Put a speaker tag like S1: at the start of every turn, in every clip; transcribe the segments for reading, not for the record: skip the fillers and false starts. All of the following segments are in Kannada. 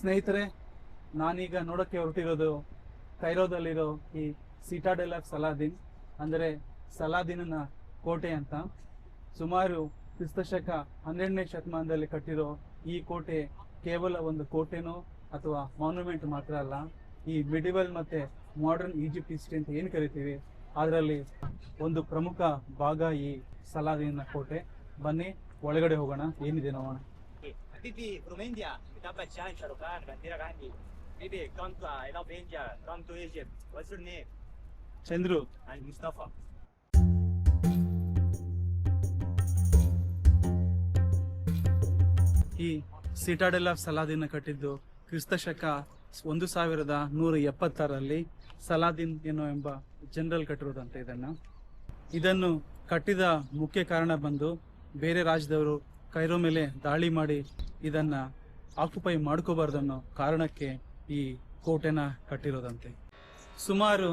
S1: ಸ್ನೇಹಿತರೆ, ನಾನೀಗ ನೋಡೋಕ್ಕೆ ಹೊರಟಿರೋದು ಕೈರೋದಲ್ಲಿರೋ ಈ ಸಿಟಾಡೆಲ್ ಆಫ್ ಸಲಾದಿನ್, ಅಂದರೆ ಸಲಾದಿನ್ನ ಕೋಟೆ ಅಂತ. ಸುಮಾರು ಕ್ರಿಸ್ತಶಕ 12ನೇ ಶತಮಾನದಲ್ಲಿ ಕಟ್ಟಿರೋ ಈ ಕೋಟೆ ಕೇವಲ ಒಂದು ಕೋಟೆನೋ ಅಥವಾ ಮಾನ್ಯುಮೆಂಟ್ ಮಾತ್ರ ಅಲ್ಲ. ಈ ಮಿಡಿವಲ್ ಮತ್ತೆ ಮಾಡರ್ನ್ ಈಜಿಪ್ಟ್ ಹಿಸ್ಟ್ರಿ ಅಂತ ಏನು ಕರಿತೀವಿ, ಅದರಲ್ಲಿ ಒಂದು ಪ್ರಮುಖ ಭಾಗ ಈ ಸಲಾದಿನ್ನ ಕೋಟೆ. ಬನ್ನಿ ಒಳಗಡೆ ಹೋಗೋಣ, ಏನಿದೆ ನೋಡೋಣ.
S2: Bibi Romania, Kitaba Chan, Sharukan, Bandira Gandhi. Bibi, come to Love India, come to Egypt. What's your name?
S1: Chandru.
S2: And Mustafa.
S1: ಈ ಸಿಟಾಡೆಲ್ ಆಫ್ ಸಲಾದಿನ್ ಕಟ್ಟಿದ್ದು ಕ್ರಿಸ್ತಶಕ 1176ರಲ್ಲಿ ಸಲಾದಿನ್ ಎಂಬ ಜನರಲ್ ಕಟ್ಟಿರೋದಂತೆ. ಇದನ್ನು ಕಟ್ಟಿದ ಮುಖ್ಯ ಕಾರಣ ಬಂದು ಬೇರೆ ರಾಜ್ಯದವರು ಕೈರೋ ಮೇಲೆ ದಾಳಿ ಮಾಡಿ ಇದನ್ನ ಆಕ್ಯುಪೈ ಮಾಡ್ಕೋಬಾರ್ದನ್ನೋ ಕಾರಣಕ್ಕೆ ಈ ಕೋಟೆನ ಕಟ್ಟಿರೋದಂತೆ. ಸುಮಾರು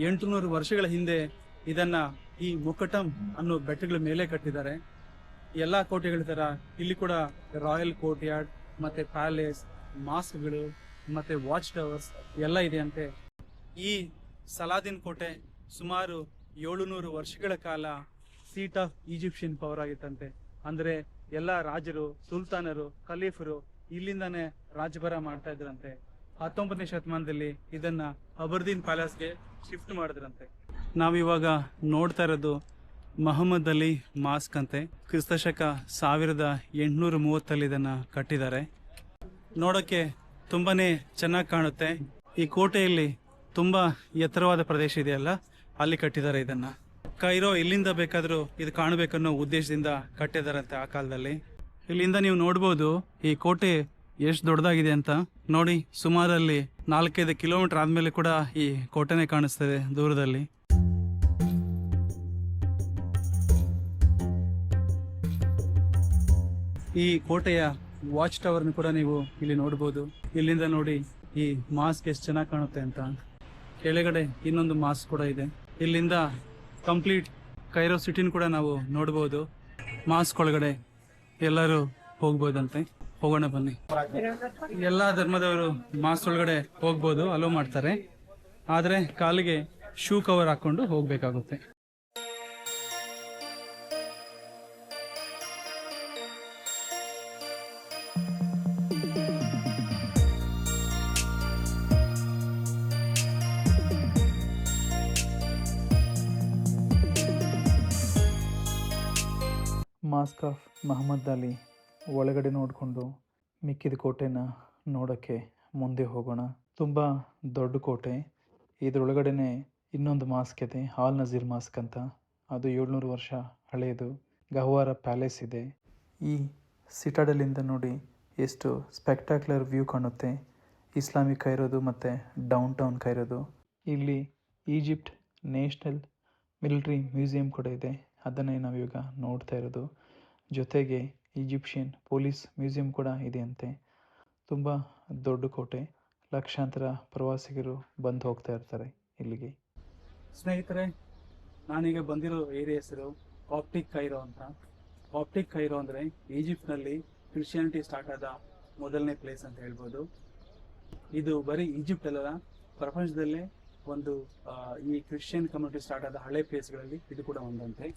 S1: 800 ವರ್ಷಗಳ ಹಿಂದೆ ಇದನ್ನ ಈ ಮುಕಟಂ ಅನ್ನೋ ಬೆಟ್ಟಗಳ ಮೇಲೆ ಕಟ್ಟಿದ್ದಾರೆ. ಎಲ್ಲಾ ಕೋಟೆಗಳ ತರ ಇಲ್ಲಿ ಕೂಡ ರಾಯಲ್ ಕೋರ್ಟ್ ಯಾರ್ಡ್ ಮತ್ತೆ ಪ್ಯಾಲೇಸ್, ಮಾಸ್ಕ್ಗಳು ಮತ್ತೆ ವಾಚ್ ಟವರ್ಸ್ ಎಲ್ಲ ಇದೆ ಅಂತೆ. ಈ ಸಲಾದಿನ್ ಕೋಟೆ ಸುಮಾರು 700 ವರ್ಷಗಳ ಕಾಲ ಸೀಟ್ ಆಫ್ ಈಜಿಪ್ಷಿಯನ್ ಪವರ್ ಆಗಿತ್ತಂತೆ. ಅಂದ್ರೆ ಎಲ್ಲ ರಾಜರು, ಸುಲ್ತಾನರು, ಖಲೀಫರು ಇಲ್ಲಿಂದಾನೆ ರಾಜಭರ ಮಾಡ್ತಾ ಇದ್ರಂತೆ. 19ನೇ ಶತಮಾನದಲ್ಲಿ ಇದನ್ನ ಅಬರ್ದೀನ್ ಪ್ಯಾಲೇಸ್ಗೆ ಶಿಫ್ಟ್ ಮಾಡಿದ್ರಂತೆ. ನಾವಿವಾಗ ನೋಡ್ತಾ ಇರೋದು ಮಹಮ್ಮದ್ ಅಲಿ ಮಾಸ್ಕ್ ಅಂತೆ. ಕ್ರಿಸ್ತಶಕ 1830 ಇದನ್ನ ಕಟ್ಟಿದ್ದಾರೆ. ನೋಡೋಕೆ ತುಂಬಾನೇ ಚೆನ್ನಾಗಿ ಕಾಣುತ್ತೆ. ಈ ಕೋಟೆಯಲ್ಲಿ ತುಂಬಾ ಎತ್ತರವಾದ ಪ್ರದೇಶ ಇದೆಯಲ್ಲ, ಅಲ್ಲಿ ಕಟ್ಟಿದ್ದಾರೆ ಇದನ್ನ. ಕೈರೋ ಇಲ್ಲಿಂದ ಬೇಕಾದ್ರೂ ಇದು ಕಾಣಬೇಕನ್ನೋ ಉದ್ದೇಶದಿಂದ ಕಟ್ಟಿದಾರಂತೆ ಆ ಕಾಲದಲ್ಲಿ. ಇಲ್ಲಿಂದ ನೀವು ನೋಡ್ಬೋದು ಈ ಕೋಟೆ ಎಷ್ಟು ದೊಡ್ಡದಾಗಿದೆ ಅಂತ. ನೋಡಿ, ಸುಮಾರಲ್ಲಿ 4-5 ಕಿಲೋಮೀಟರ್ ಆದ್ಮೇಲೆ ಕೂಡ ಈ ಕೋಟೆನೆ ಕಾಣಿಸ್ತದೆ ದೂರದಲ್ಲಿ. ಈ ಕೋಟೆಯ ವಾಚ್ ಟವರ್ನ ಕೂಡ ನೀವು ಇಲ್ಲಿ ನೋಡ್ಬೋದು. ಇಲ್ಲಿಂದ ನೋಡಿ ಈ ಮಾಸ್ಕ್ ಎಷ್ಟು ಚೆನ್ನಾಗಿ ಕಾಣುತ್ತೆ ಅಂತ. ಕೆಳಗಡೆ ಇನ್ನೊಂದು ಮಾಸ್ಕ್ ಕೂಡ ಇದೆ. ಇಲ್ಲಿಂದ ಕಂಪ್ಲೀಟ್ ಕೈರೋ ಸಿಟಿನ ಕೂಡ ನಾವು ನೋಡ್ಬೋದು. ಮಾಸ್ಕ್ ಒಳಗಡೆ ಎಲ್ಲರೂ ಹೋಗ್ಬೋದಂತೆ. ಹೋಗೋಣ ಬನ್ನಿ. ಎಲ್ಲಾ ಧರ್ಮದವರು ಮಾಸ್ಕ್ ಒಳಗಡೆ ಹೋಗ್ಬೋದು, ಅಲೋ ಮಾಡ್ತಾರೆ. ಆದ್ರೆ ಕಾಲಿಗೆ ಶೂ ಕವರ್ ಹಾಕೊಂಡು ಹೋಗ್ಬೇಕಾಗುತ್ತೆ. ಮಾಸ್ಕ್ ಆಫ್ ಮಹಮ್ಮದ್ ಅಲಿ ಒಳಗಡೆ ನೋಡಿಕೊಂಡು ಮಿಕ್ಕಿದ ಕೋಟೆನ ನೋಡೋಕ್ಕೆ ಮುಂದೆ ಹೋಗೋಣ. ತುಂಬ ದೊಡ್ಡ ಕೋಟೆ. ಇದರೊಳಗಡೆನೆ ಇನ್ನೊಂದು ಮಾಸ್ಕ್ ಇದೆ, ಆಲ್ ನಜೀರ್ ಮಾಸ್ಕ್ ಅಂತ. ಅದು 700 ವರ್ಷ ಹಳೆಯದು. ಗಹ್ವಾರ ಪ್ಯಾಲೇಸ್ ಇದೆ. ಈ ಸಿಟಾಡೆಲಿಂದ ನೋಡಿ ಎಷ್ಟು ಸ್ಪೆಕ್ಟಾಕ್ಯುಲರ್ ವ್ಯೂ ಕಾಣುತ್ತೆ. ಇಸ್ಲಾಮಿಕ್ ಕೈರೋದು ಮತ್ತು ಡೌನ್ ಟೌನ್ ಕೈರೋದು. ಇಲ್ಲಿ ಈಜಿಪ್ಟ್ ನ್ಯಾಷನಲ್ ಮಿಲಿಟರಿ ಮ್ಯೂಸಿಯಂ ಕೂಡ ಇದೆ. ಅದನ್ನೇ ನಾವೀಗ ನೋಡ್ತಾ ಇರೋದು. ಜೊತೆಗೆ ಈಜಿಪ್ಷಿಯನ್ ಪೊಲೀಸ್ ಮ್ಯೂಸಿಯಂ ಕೂಡ ಇದೆಯಂತೆ. ತುಂಬ ದೊಡ್ಡ ಕೋಟೆ. ಲಕ್ಷಾಂತರ ಪ್ರವಾಸಿಗರು ಬಂದು ಹೋಗ್ತಾ ಇರ್ತಾರೆ ಇಲ್ಲಿಗೆ. ಸ್ನೇಹಿತರೆ, ನಾನೀಗ ಬಂದಿರೋ ಏರಿಯಾ ಹೆಸರು ಕಾಪ್ಟಿಕ್ ಕೈರೋ ಅಂತ. ಕಾಪ್ಟಿಕ್ ಕೈರೋ ಅಂದರೆ ಈಜಿಪ್ಟ್ನಲ್ಲಿ ಕ್ರಿಶ್ಚಿಯಾನಿಟಿ ಸ್ಟಾರ್ಟ್ ಆದ ಮೊದಲನೇ ಪ್ಲೇಸ್ ಅಂತ ಹೇಳ್ಬೋದು. ಇದು ಬರೀ ಈಜಿಪ್ಟ್ ಅಲ್ಲ, ಪ್ರಪಂಚದಲ್ಲೇ ಒಂದು ಈ ಕ್ರಿಶ್ಚಿಯನ್ ಕಮ್ಯುನಿಟಿ ಸ್ಟಾರ್ಟ್ ಆದ ಹಳೆ ಪ್ಲೇಸ್ಗಳಲ್ಲಿ ಇದು ಕೂಡ ಒಂದಂತೆ.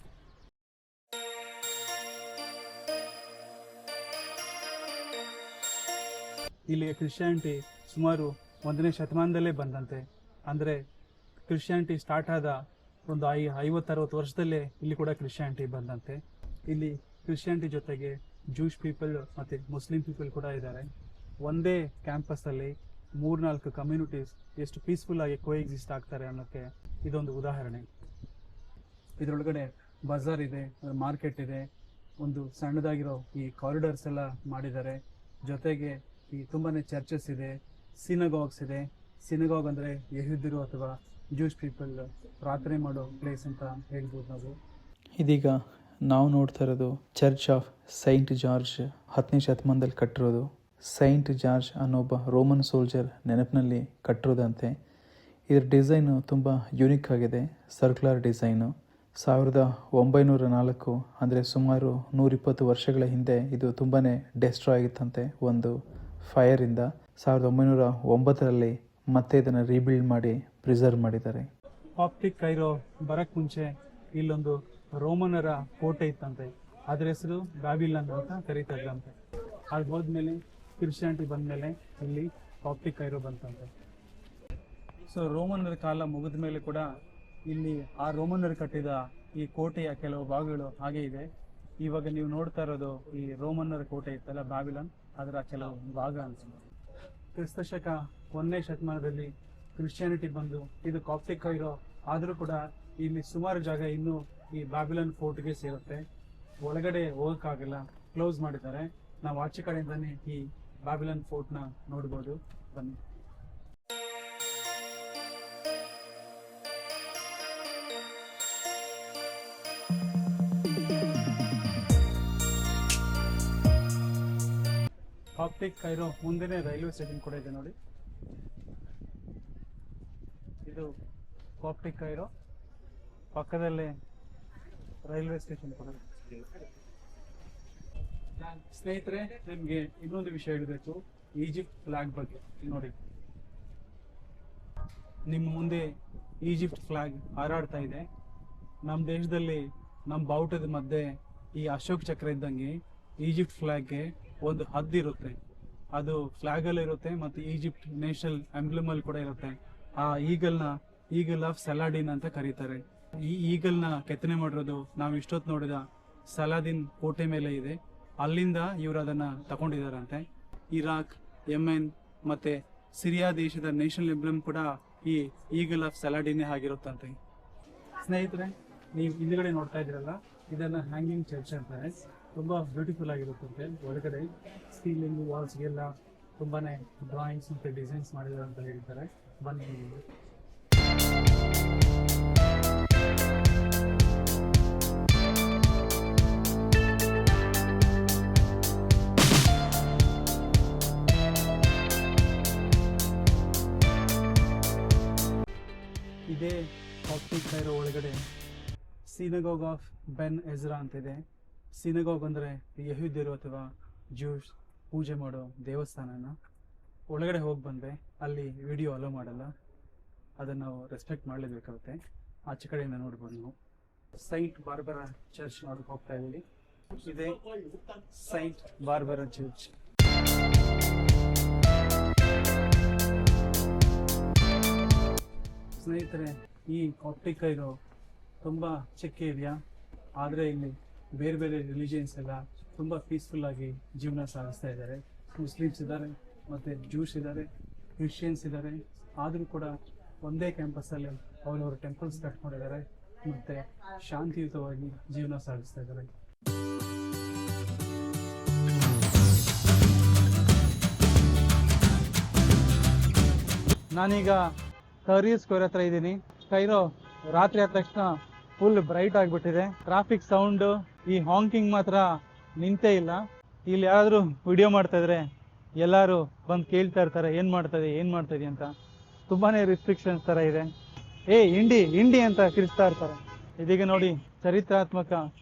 S1: ಇಲ್ಲಿಗೆ ಕ್ರಿಶ್ಚಿಯಾನಿಟಿ ಸುಮಾರು 1ನೇ ಶತಮಾನದಲ್ಲೇ ಬಂದಂತೆ. ಅಂದರೆ ಕ್ರಿಶ್ಚಿಯಾನಿಟಿ ಸ್ಟಾರ್ಟ್ ಆದ ಒಂದು 50-60 ವರ್ಷದಲ್ಲೇ ಇಲ್ಲಿ ಕೂಡ ಕ್ರಿಶ್ಚಿಯಾನಿಟಿ ಬಂದಂತೆ. ಇಲ್ಲಿ ಕ್ರಿಶ್ಚಿಯಾನಿಟಿ ಜೊತೆಗೆ ಜೂಷ್ ಪೀಪಲ್ ಮತ್ತು ಮುಸ್ಲಿಂ ಪೀಪಲ್ ಕೂಡ ಇದ್ದಾರೆ. ಒಂದೇ ಕ್ಯಾಂಪಸ್ಸಲ್ಲಿ 3-4 ಕಮ್ಯುನಿಟೀಸ್ ಎಷ್ಟು ಪೀಸ್ಫುಲ್ ಆಗಿ ಕೋಎಕ್ಸಿಸ್ಟ್ ಆಗ್ತಾರೆ ಅನ್ನೋಕ್ಕೆ ಇದೊಂದು ಉದಾಹರಣೆ. ಇದರೊಳಗಡೆ ಬಜಾರ್ ಇದೆ, ಮಾರ್ಕೆಟ್ ಇದೆ, ಒಂದು ಸಣ್ಣದಾಗಿರೋ ಈ ಕಾರಿಡಾರ್ಸ್ ಎಲ್ಲ ಮಾಡಿದ್ದಾರೆ. ಜೊತೆಗೆ ಈ ತುಂಬಾನೇ ಚರ್ಚಸ್ ಇದೆ, ಸಿನಗಾಗ್ಸ್ ಇದೆ. ಸಿನಗಾಗ್ ಅಂದರೆ ಯಹೂದ್ಯರು ಅಥವಾ ಜೂಸ್ ಪೀಪಲ್ ಪ್ರಾರ್ಥನೆ ಮಾಡೋ ಪ್ಲೇಸ್ ಅಂತ ಹೇಳ್ಬೋದು ನಾವು. ಇದೀಗ ನಾವು ನೋಡ್ತಾ ಇರೋದು ಚರ್ಚ್ ಆಫ್ ಸೈಂಟ್ ಜಾರ್ಜ್. 10ನೇ ಶತಮಾನದಲ್ಲಿ ಕಟ್ಟಿರೋದು. ಸೈಂಟ್ ಜಾರ್ಜ್ ಅನ್ನೊಬ್ಬ ರೋಮನ್ ಸೋಲ್ಜರ್ ನೆನಪಿನಲ್ಲಿ ಕಟ್ಟಿರೋದಂತೆ. ಇದರ ಡಿಸೈನು ತುಂಬ ಯೂನಿಕ್ ಆಗಿದೆ, ಸರ್ಕ್ಯುಲರ್ ಡಿಸೈನು. 1904 ಅಂದರೆ ಸುಮಾರು 120 ವರ್ಷಗಳ ಹಿಂದೆ ಇದು ತುಂಬಾ ಡೆಸ್ಟ್ರಾಯ್ ಆಗಿತ್ತಂತೆ ಒಂದು
S3: ಫೈರಿಂದ 1909ರಲ್ಲಿ ಮತ್ತೆ ಇದನ್ನು ರೀಬಿಲ್ಡ್ ಮಾಡಿ ಪ್ರಿಸರ್ವ್ ಮಾಡಿದ್ದಾರೆ.
S1: ಕಾಪ್ಟಿಕ್ ಕೈರೋ ಬರಕ್ ಮುಂಚೆ ಇಲ್ಲೊಂದು ರೋಮನರ ಕೋಟೆ ಇತ್ತಂತೆ. ಅದ್ರ ಹೆಸರು ಬ್ಯಾಬಿಲನ್ ಅಂತ ಕರೀತಾ ಇದ್ರಂತೆ. ಅದು ಹೋದ್ಮೇಲೆ ಕ್ರಿಶ್ಚಿಯಾನಿಟಿ ಬಂದ್ಮೇಲೆ ಇಲ್ಲಿ ಕಾಪ್ಟಿಕ್ ಕೈರೋ ಬಂತಂತೆ. ಸೊ ರೋಮನರ ಕಾಲ ಮುಗಿದ ಮೇಲೆ ಕೂಡ ಇಲ್ಲಿ ಆ ರೋಮನರು ಕಟ್ಟಿದ ಈ ಕೋಟೆಯ ಕೆಲವು ಭಾಗಗಳು ಹಾಗೆ ಇದೆ. ಇವಾಗ ನೀವು ನೋಡ್ತಾ ಇರೋದು ಈ ರೋಮನ್ನರ ಕೋಟೆ ಇತ್ತಲ್ಲ ಬ್ಯಾಬಿಲನ್, ಅದರ ಕೆಲವು ಭಾಗ ಅಂತ. ಕ್ರಿಸ್ತಶಕ 1ನೇ ಶತಮಾನದಲ್ಲಿ ಕ್ರಿಶ್ಚಿಯಾನಿಟಿ ಬಂದು ಇದು ಕಾಪ್ಟಿಕ್ ಕೈರೋ ಆದರೂ ಕೂಡ ಇಲ್ಲಿ ಸುಮಾರು ಜಾಗ ಇನ್ನೂ ಈ ಬ್ಯಾಬಿಲನ್ ಫೋರ್ಟ್ಗೆ ಸೇರುತ್ತೆ. ಒಳಗಡೆ ಹೋಗೋಕ್ಕಾಗಲ್ಲ, ಕ್ಲೋಸ್ ಮಾಡಿದ್ದಾರೆ. ನಾವು ಆಚೆ ಕಡೆಯಿಂದಾನೇ ಈ ಬ್ಯಾಬಿಲನ್ ಫೋರ್ಟ್ನ ನೋಡ್ಬೋದು. ಬನ್ನಿ. ಕಾಪ್ಟಿಕ್ ಕೈರೋ ಮುಂದೆನೇ ರೈಲ್ವೆ ಸ್ಟೇಷನ್ ಕೂಡ ಇದೆ ನೋಡಿ. ಇದು ಕಾಪ್ಟಿಕ್ ಕೈರೋ, ಪಕ್ಕದಲ್ಲೇ ರೈಲ್ವೆ ಸ್ಟೇಷನ್ ಕೂಡ ಇದೆ. ಸ್ನೇಹಿತರೆ, ನಿಮಗೆ ಇನ್ನೊಂದು ವಿಷಯ ಹೇಳಬೇಕು ಈಜಿಪ್ಟ್ ಫ್ಲಾಗ್ ಬಗ್ಗೆ. ನೋಡಿ, ನಿಮ್ಮ ಮುಂದೆ ಈಜಿಪ್ಟ್ ಫ್ಲಾಗ್ ಹಾರಾಡ್ತಾ ಇದೆ. ನಮ್ಮ ದೇಶದಲ್ಲಿ ನಮ್ಮ ಬಾವುಟದ ಮಧ್ಯೆ ಈ ಅಶೋಕ್ ಚಕ್ರ ಇದ್ದಂಗೆ ಈಜಿಪ್ಟ್ ಫ್ಲಾಗ್ಗೆ ಒಂದು ಹದ್ದಿರುತ್ತೆ. ಅದು ಫ್ಲಾಗಲ್ಲಿ ಇರುತ್ತೆ ಮತ್ತು ಈಜಿಪ್ಟ್ ನೇಷನಲ್ ಎಂಬ್ಲಮಲ್ಲಿ ಕೂಡ ಇರುತ್ತೆ. ಆ ಈಗಲ್ ಆಫ್ ಸಲಾಡಿನ್ ಅಂತ ಕರೀತಾರೆ. ಈ ಈಗಲ್ನ ಕೆತ್ತನೆ ಮಾಡಿರೋದು ನಾವು ಇಷ್ಟೊತ್ತು ನೋಡಿದ ಸಲಾದಿನ್ ಕೋಟೆ ಮೇಲೆ ಇದೆ. ಅಲ್ಲಿಂದ ಇವರು ಅದನ್ನ ತಗೊಂಡಿದ್ದಾರಂತೆ. ಇರಾಕ್, ಯೆಮೆನ್ ಮತ್ತೆ ಸಿರಿಯಾ ದೇಶದ ನೇಷನಲ್ ಎಂಬ್ಲಮ್ ಕೂಡ ಈ ಈಗಲ್ ಆಫ್ ಸಲಾಡಿನೇ ಆಗಿರುತ್ತಂತೆ. ಸ್ನೇಹಿತರೆ, ನೀವು ಹಿಂದ್ಗಡೆ ನೋಡ್ತಾ ಇದ್ದೀರಲ್ಲ, ಇದನ್ನ ಹ್ಯಾಂಗಿಂಗ್ ಚರ್ಚ್ ಅಂತಾರೆ. ತುಂಬಾ ಬ್ಯೂಟಿಫುಲ್ ಆಗಿರುತ್ತಂತೆ. ಒಳಗಡೆ ಸೀಲಿಂಗ್ ವಾಲ್ಸ್ಗೆಲ್ಲ ತುಂಬಾನೇ ಡ್ರಾಯಿಂಗ್ಸ್ ಮತ್ತೆ ಡಿಸೈನ್ಸ್ ಮಾಡಿದ್ದಾರೆ ಅಂತ ಹೇಳ್ತಾರೆ. ಬನ್ನಿ. ಇದೇ ಕಾಪ್ಟಿಕ್ ಕೈರೋ ಒಳಗಡೆ ಸಿನಗೋಗ್ ಆಫ್ ಬೆನ್ ಎಜ್ರಾ ಅಂತಿದೆ. ಸಿನಗೋಗ್ ಅಂದರೆ ಯಹೂದ್ಯರು ಅಥವಾ ಜ್ಯೂಸ್ ಪೂಜೆ ಮಾಡೋ ದೇವಸ್ಥಾನನ. ಒಳಗಡೆ ಹೋಗಿ ಬಂದರೆ ಅಲ್ಲಿ ವಿಡಿಯೋ ಅಲೋ ಮಾಡಲ್ಲ, ಅದನ್ನು ನಾವು ರೆಸ್ಪೆಕ್ಟ್ ಮಾಡಲೇಬೇಕಾಗುತ್ತೆ. ಆಚೆ ಕಡೆಯಿಂದ ನೋಡ್ಬೋದು ನಾವು. ಸೈಂಟ್ ಬಾರ್ಬರಾ ಚರ್ಚ್ ನೋಡಕ್ಕೆ ಹೋಗ್ತಾ ಇದ್ದೀವಿ. ಇದೇ ಸೈಂಟ್ ಬಾರ್ಬರಾ ಚರ್ಚ್. ಸ್ನೇಹಿತರೆ, ಈ ಕಾಪ್ಟಿಕ್ ಕೈರೋ ತುಂಬ ಚಿಕ್ಕ ಏರಿಯಾ, ಆದರೆ ಇಲ್ಲಿ ಬೇರೆ ಬೇರೆ ರಿಲಿಜಿಯನ್ಸ್ ಎಲ್ಲ ತುಂಬ ಪೀಸ್ಫುಲ್ ಆಗಿ ಜೀವನ ಸಾಗಿಸ್ತಾ ಇದ್ದಾರೆ. ಮುಸ್ಲಿಮ್ಸ್ ಇದ್ದಾರೆ, ಮತ್ತು ಜೂಸ್ ಇದ್ದಾರೆ, ಕ್ರಿಶ್ಚಿಯನ್ಸ್ ಇದ್ದಾರೆ. ಆದರೂ ಕೂಡ ಒಂದೇ ಕ್ಯಾಂಪಸ್ಸಲ್ಲಿ ಅವರವರ ಟೆಂಪಲ್ಸ್ ಕಟ್ಕೊಂಡಿದ್ದಾರೆ ಮತ್ತು ಶಾಂತಿಯುತವಾಗಿ ಜೀವನ ಸಾಗಿಸ್ತಾ ಇದ್ದಾರೆ. ನಾನೀಗ ತಹರೀರ್ ಸ್ಕ್ವೇರ್ ಹತ್ರ ಇದ್ದೀನಿ. ಕೈರೋ ರಾತ್ರಿ ಆದ ತಕ್ಷಣ ಫುಲ್ ಬ್ರೈಟ್ ಆಗಿಬಿಟ್ಟಿದೆ. ಟ್ರಾಫಿಕ್ ಸೌಂಡ್, ಈ ಹಾಂಕಿಂಗ್ ಮಾತ್ರ ನಿಂತೇ ಇಲ್ಲ. ಇಲ್ಲಿ ಯಾರಾದರೂ ವಿಡಿಯೋ ಮಾಡ್ತಾ ಇದ್ರೆ ಎಲ್ಲರೂ ಬಂದು ಕೇಳ್ತಾ ಇರ್ತಾರೆ, ಏನು ಮಾಡ್ತಾ ಅಂತ. ತುಂಬಾನೇ ರಿಸ್ಟ್ರಿಕ್ಷನ್ಸ್ ಥರ ಇದೆ. ಇಂಡಿ ಅಂತ ಕಿರಿಸ್ತಾ ಇರ್ತಾರೆ. ಇದೀಗ ನೋಡಿ, ಚರಿತ್ರಾತ್ಮಕ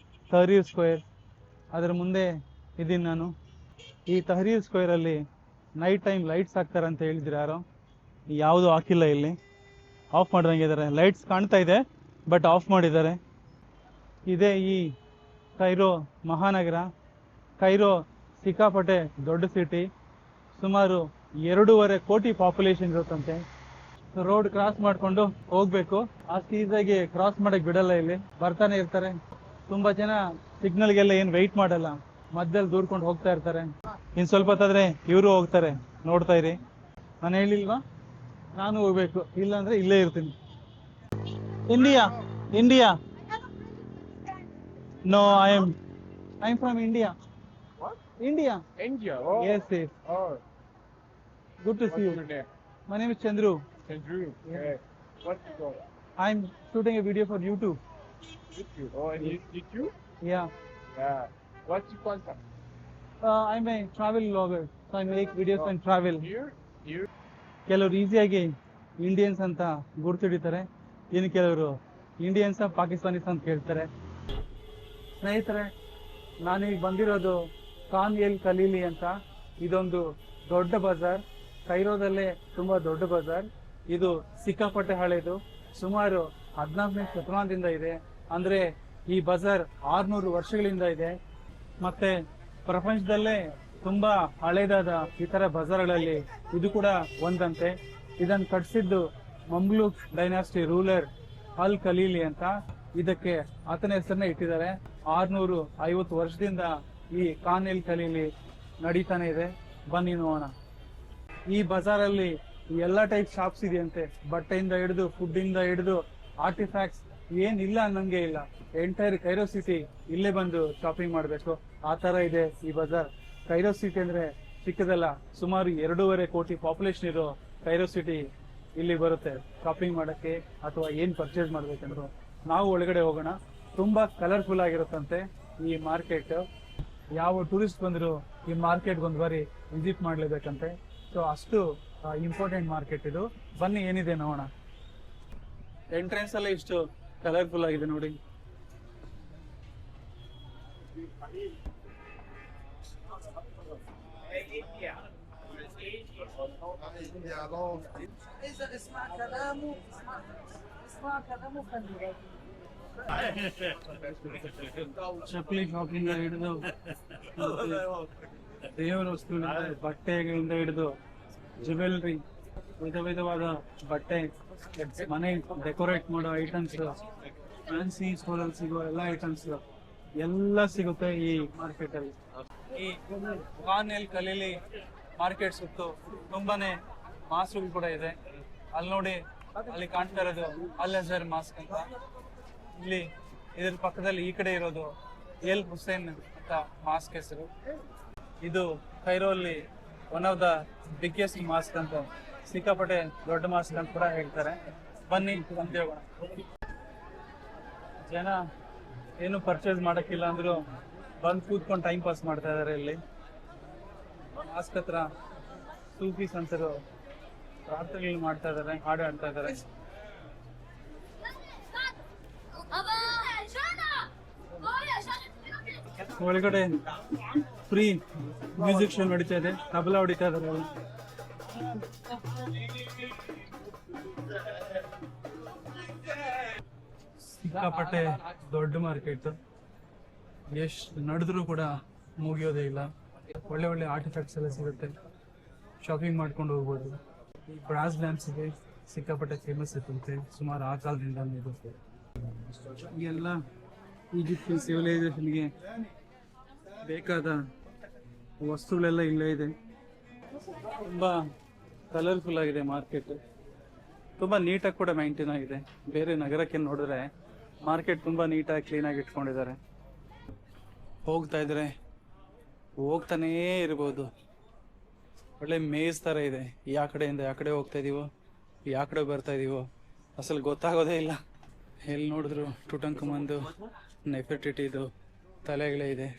S1: ತಹರೀರ್ ಸ್ಕ್ವೇರ್, ಅದರ ಮುಂದೆ ಇದ್ದೀನಿ ನಾನು. ಈ ತಹರೀರ್ ಸ್ಕ್ವೇರಲ್ಲಿ ನೈಟ್ ಟೈಮ್ ಲೈಟ್ಸ್ ಹಾಕ್ತಾರೆ ಅಂತ ಹೇಳಿದ್ರು ಯಾರೋ. ಯಾವುದು ಹಾಕಿಲ್ಲ, ಇಲ್ಲಿ ಆಫ್ ಮಾಡ್ದಂಗೆ ಇದ್ದಾರೆ. ಲೈಟ್ಸ್ ಕಾಣ್ತಾ ಇದೆ ಬಟ್ ಆಫ್ ಮಾಡಿದ್ದಾರೆ. ಇದೇ ಈ ಕೈರೋ ಮಹಾನಗರ. ಕೈರೋ ಸಿಕ್ಕಾಪಟ್ಟೆ ದೊಡ್ಡ ಸಿಟಿ, ಸುಮಾರು 2.5 ಕೋಟಿ ಪಾಪ್ಯುಲೇಷನ್ ಇರುತ್ತಂತೆ. ರೋಡ್ ಕ್ರಾಸ್ ಮಾಡಿಕೊಂಡು ಹೋಗ್ಬೇಕು. ಅಷ್ಟು ಈಸಿಯಾಗಿ ಕ್ರಾಸ್ ಮಾಡಕ್ ಬಿಡಲ್ಲ, ಇಲ್ಲಿ ಬರ್ತಾನೆ ಇರ್ತಾರೆ. ತುಂಬಾ ಜನ ಸಿಗ್ನಲ್ಗೆಲ್ಲ ಏನು ವೆಯ್ಟ್ ಮಾಡಲ್ಲ, ಮಧ್ಯದಲ್ಲಿ ದೂರ್ಕೊಂಡು ಹೋಗ್ತಾ ಇರ್ತಾರೆ. ಇನ್ ಸ್ವಲ್ಪ ಹೊತ್ತಾದ್ರೆ ಇವರು ಹೋಗ್ತಾರೆ, ನೋಡ್ತಾ ಇರಿ. ನಾನು ಹೇಳಿಲ್ವಾ, ನಾನು ಹೋಗ್ಬೇಕು, ಇಲ್ಲಾಂದ್ರೆ ಇಲ್ಲೇ ಇರ್ತೀನಿ. India no, I am from India. India.
S4: Oh.
S1: Yes.
S4: Oh.
S1: Good to see you.
S4: What's your name?
S1: My name is Chandru.
S4: Chandru.
S1: Yeah.
S4: Okay. What's your goal?
S1: I'm shooting a video for YouTube.
S4: YouTube. Oh, and YouTube?
S1: Yeah.
S4: Yeah. What's your contact?
S1: I'm a travel vlogger, so I make videos on travel.
S4: Here?
S1: ಕೆಲವರು ಈಸಿಯಾಗಿ ಇಂಡಿಯನ್ಸ್ ಅಂತ ಗುರ್ತಿಡಿತಾರೆ, ಇನ್ನು ಕೆಲವರು ಇಂಡಿಯನ್ಸ್ ಪಾಕಿಸ್ತಾನೀಸ್ ಅಂತ ಕೇಳ್ತಾರೆ. ಸ್ನೇಹಿತರೆ, ನಾನೀಗ ಬಂದಿರೋದು ಖಾನ್ ಎಲ್ ಖಲೀಲಿ ಅಂತ. ಇದೊಂದು ದೊಡ್ಡ ಬಜಾರ್, ಕೈರೋದಲ್ಲೇ ತುಂಬಾ ದೊಡ್ಡ ಬಜಾರ್. ಇದು ಸಿಕ್ಕಾಪಟ್ಟೆ ಹಳೆದು, ಸುಮಾರು 14ನೇ ಶತಮಾನದಿಂದ ಇದೆ. ಅಂದ್ರೆ ಈ ಬಜಾರ್ 600 ವರ್ಷಗಳಿಂದ ಇದೆ. ಮತ್ತೆ ಪ್ರಪಂಚದಲ್ಲೇ ತುಂಬಾ ಹಳೇದಾದ ಇತರ ಬಜಾರ್ಗಳಲ್ಲಿ ಇದು ಕೂಡ ಒಂದಂತೆ. ಇದನ್ನು ಕಟ್ಸಿದ್ದು ಮಮ್ಲೂಕ್ ಡೈನಾಸ್ಟಿ ರೂಲರ್ ಅಲ್ ಖಲೀಲಿ ಅಂತ. ಇದಕ್ಕೆ ಆತನ ಹೆಸರನ್ನ ಇಟ್ಟಿದ್ದಾರೆ. 650 ವರ್ಷದಿಂದ ಈ ಖಾನ್ ಎಲ್ ಖಲೀಲಿ ನಡೀತಾನೆ ಇದೆ. ಬನ್ನಿ ನೋಡೋಣ. ಈ ಬಜಾರಲ್ಲಿ ಎಲ್ಲಾ ಟೈಪ್ ಶಾಪ್ಸ್ ಇದೆಯಂತೆ. ಬಟ್ಟೆಯಿಂದ ಹಿಡಿದು, ಫುಡ್ ಇಂದ ಹಿಡಿದು, ಆರ್ಟಿಫ್ಯಾಕ್ಟ್ಸ್ ಏನಿಲ್ಲ ಅನ್ನಂಗೆ ಇಲ್ಲ. ಎಂಟೈರ್ ಕೈರೋ ಸಿಟಿ ಇಲ್ಲೇ ಬಂದು ಶಾಪಿಂಗ್ ಮಾಡಬೇಕು, ಆ ತರ ಇದೆ ಈ ಬಜಾರ್. ಕೈರೋ ಸಿಟಿ ಅಂದ್ರೆ ಚಿಕ್ಕದಲ್ಲ, ಸುಮಾರು 2.5 ಕೋಟಿ ಪಾಪ್ಯುಲೇಷನ್ ಇರೋ ಕೈರೋ ಸಿಟಿ ಇಲ್ಲಿ ಬರುತ್ತೆ ಶಾಪಿಂಗ್ ಮಾಡಕ್ಕೆ ಅಥವಾ ಏನ್ ಪರ್ಚೇಸ್ ಮಾಡ್ಬೇಕಂದ್ರು. ನಾವು ಒಳಗಡೆ ಹೋಗೋಣ. ತುಂಬಾ ಕಲರ್ಫುಲ್ ಆಗಿರುತ್ತಂತೆ ಈ ಮಾರ್ಕೆಟ್. ಯಾವ ಟೂರಿಸ್ಟ್ ಬಂದ್ರು ಈ ಮಾರ್ಕೆಟ್ ಒಂದ್ ಬಾರಿ ವಿಸಿಟ್ ಮಾಡ್ಲೇಬೇಕಂತೆ. ಸೊ ಅಷ್ಟು ಇಂಪಾರ್ಟೆಂಟ್ ಮಾರ್ಕೆಟ್ ಇದು. ಬನ್ನಿ ಏನಿದೆ ನೋಡೋಣ. ಎಂಟ್ರೆನ್ಸ್ ಎಲ್ಲ ಇಷ್ಟು ಕಲರ್ಫುಲ್ ಆಗಿದೆ ನೋಡಿ. ಚಪ್ಪಲಿ ಶಾಪಿಂಗ್ ಹಿಡಿದು, ದೇವರ ವಸ್ತುಗಳಿಂದ, ಬಟ್ಟೆಗಳಿಂದ ಹಿಡಿದು, ಜ್ಯುವೆಲ್ರಿ, ವಿಧವಾದ ಬಟ್ಟೆ, ಮನೆ ಡೆಕೋರೇಟ್ ಮಾಡೋ ಐಟಮ್ಸ್, ಫ್ಯಾನ್ಸಿ ಸ್ಟೋರಲ್ಲಿ ಸಿಗೋ ಎಲ್ಲ ಐಟಮ್ಸ್ ಎಲ್ಲ ಸಿಗುತ್ತೆ ಈ ಮಾರ್ಕೆಟ್ ಅಲ್ಲಿ. ಈ ಖಾನ್ ಎಲ್ ಖಲೀಲಿ ಮಾರ್ಕೆಟ್ ಸುತ್ತು ತುಂಬಾನೇ ಮಾಸ್ಕ್ಗಳು ಕೂಡ ಇದೆ. ಅಲ್ಲಿ ನೋಡಿ, ಅಲ್ಲಿ ಕಾಣ್ತಾ ಇರೋದು ಅಲ್ ಅಜರ್ ಮಾಸ್ಕ್ ಅಂತ. ಇಲ್ಲಿ ಇದ್ರ ಪಕ್ಕದಲ್ಲಿ ಈ ಕಡೆ ಇರೋದು ಎಲ್ ಹುಸೇನ್ ಅಂತ ಮಾಸ್ಕ್ ಹೆಸರು. ಇದು ಕೈರೋ ಅಲ್ಲಿ one of the biggest mask ಅಂತ, ಸಿಕ್ಕಾಪಟ್ಟೆ ದೊಡ್ಡ ಮಾಸ್ಕ್ ಅಂತ ಕೂಡ ಹೇಳ್ತಾರೆ. ಬನ್ನಿ ಅಂತ ಹೋಗೋಣ. ಜನ ಏನು ಪರ್ಚೇಸ್ ಮಾಡಕ್ಕಿಲ್ಲ ಅಂದ್ರು ಬಂದು ಕೂತ್ಕೊಂಡು ಟೈಮ್ ಪಾಸ್ ಮಾಡ್ತಾ ಇದಾರೆ. ಇಲ್ಲಿ ಮಾಸ್ಕ್ ಹತ್ರ ಸೂಫಿ ಸಂತರು ಪ್ರಾರ್ಥನೆಗಳು ಮಾಡ್ತಾ ಇದಾರೆ, ಹಾಡು ಆಡ್ತಾ ಇದಾರೆ. ಒಳಗಡೆ ಫ್ರೀ ಮ್ಯೂಸಿಕ್ ಶೋ ನಡೀತಾ ಇದೆ, ತಬಲಾ ಹೊಡಿತಾ ಇದಾರೆ. ಸಿಕ್ಕಾಪಟ್ಟೆ ದೊಡ್ಡ ಮಾರ್ಕೆಟ್, ಎಷ್ಟು ನಡೆದ್ರು ಕೂಡ ಮುಗಿಯೋದೇ ಇಲ್ಲ. ಒಳ್ಳೆ ಒಳ್ಳೆ ಆರ್ಟಿಫ್ಯಾಕ್ಟ್ಸ್ ಎಲ್ಲ ಸಿಗುತ್ತೆ, ಶಾಪಿಂಗ್ ಮಾಡ್ಕೊಂಡು ಹೋಗ್ಬೋದು. ಈ ಬ್ರಾಸ್ ಡ್ಯಾನ್ಸ್ ಇದೆ, ಸಿಕ್ಕಾಪಟ್ಟೆ ಫೇಮಸ್ ಇರುತ್ತೆ, ಸುಮಾರು ಆ ಕಾಲದಿಂದ ಇರುತ್ತೆ. ಎಲ್ಲ ಈಜಿಪ್ಟಿಯನ್ ಸಿವಿಲೈಸೇಷನ್ಗೆ ಬೇಕಾದ ವಸ್ತುಗಳೆಲ್ಲ ಇಲ್ಲೇ ಇದೆ. ತುಂಬಾ ಕಲರ್ಫುಲ್ ಆಗಿದೆ ಮಾರ್ಕೆಟ್, ತುಂಬಾ ನೀಟಾಗಿ ಕೂಡ ಮೈಂಟೈನ್ ಆಗಿದೆ. ಬೇರೆ ನಗರಕ್ಕೆ ನೋಡಿದ್ರೆ ಮಾರ್ಕೆಟ್ ತುಂಬಾ ನೀಟಾಗಿ ಕ್ಲೀನಾಗಿ ಇಟ್ಕೊಂಡಿದ್ದಾರೆ. ಹೋಗ್ತಾ ಇದ್ರೆ ಹೋಗ್ತಾನೇ ಇರ್ಬೋದು. ಒಳ್ಳೆ ಮೇಜ್ ಥರ ಇದೆ. ಯಾ ಕಡೆಯಿಂದ ಯಾ ಕಡೆ ಹೋಗ್ತಾ ಇದೀವೋ, ಯಾ ಕಡೆ ಬರ್ತಾ ಇದೀವೋ ಅಸಲು ಗೊತ್ತಾಗೋದೇ ಇಲ್ಲ. ಎಲ್ಲಿ ನೋಡಿದ್ರು ಟುಟಂಕಮನ್ದು, ನೆಫರ್ಟಿಟಿದು ತಲೆಗಳೇ ಇದೆ.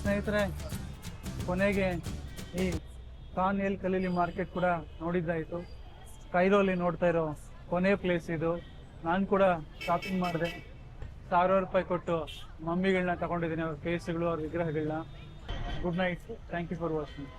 S1: ಸ್ನೇಹಿತರೆ, ಕೊನೆಗೆ ಈ ಖಾನ್ ಎಲ್ ಖಲೀಲಿ ಮಾರ್ಕೆಟ್ ಕೂಡ ನೋಡಿದ್ದಾಯ್ತು. ಕೈರೋಲಿ ನೋಡ್ತಾ ಇರೋ ಕೊನೆ ಪ್ಲೇಸ್ ಇದು. ನಾನು ಕೂಡ ಶಾಪಿಂಗ್ ಮಾಡಿದೆ. 1000 ರೂಪಾಯಿ ಕೊಟ್ಟು ಮಮ್ಮಿಗಳನ್ನ ತಗೊಂಡಿದ್ದೀನಿ, ಅವ್ರ ಫೇಸ್ಗಳು, ಅವ್ರ ವಿಗ್ರಹಗಳನ್ನ. Good night, thank you for watching.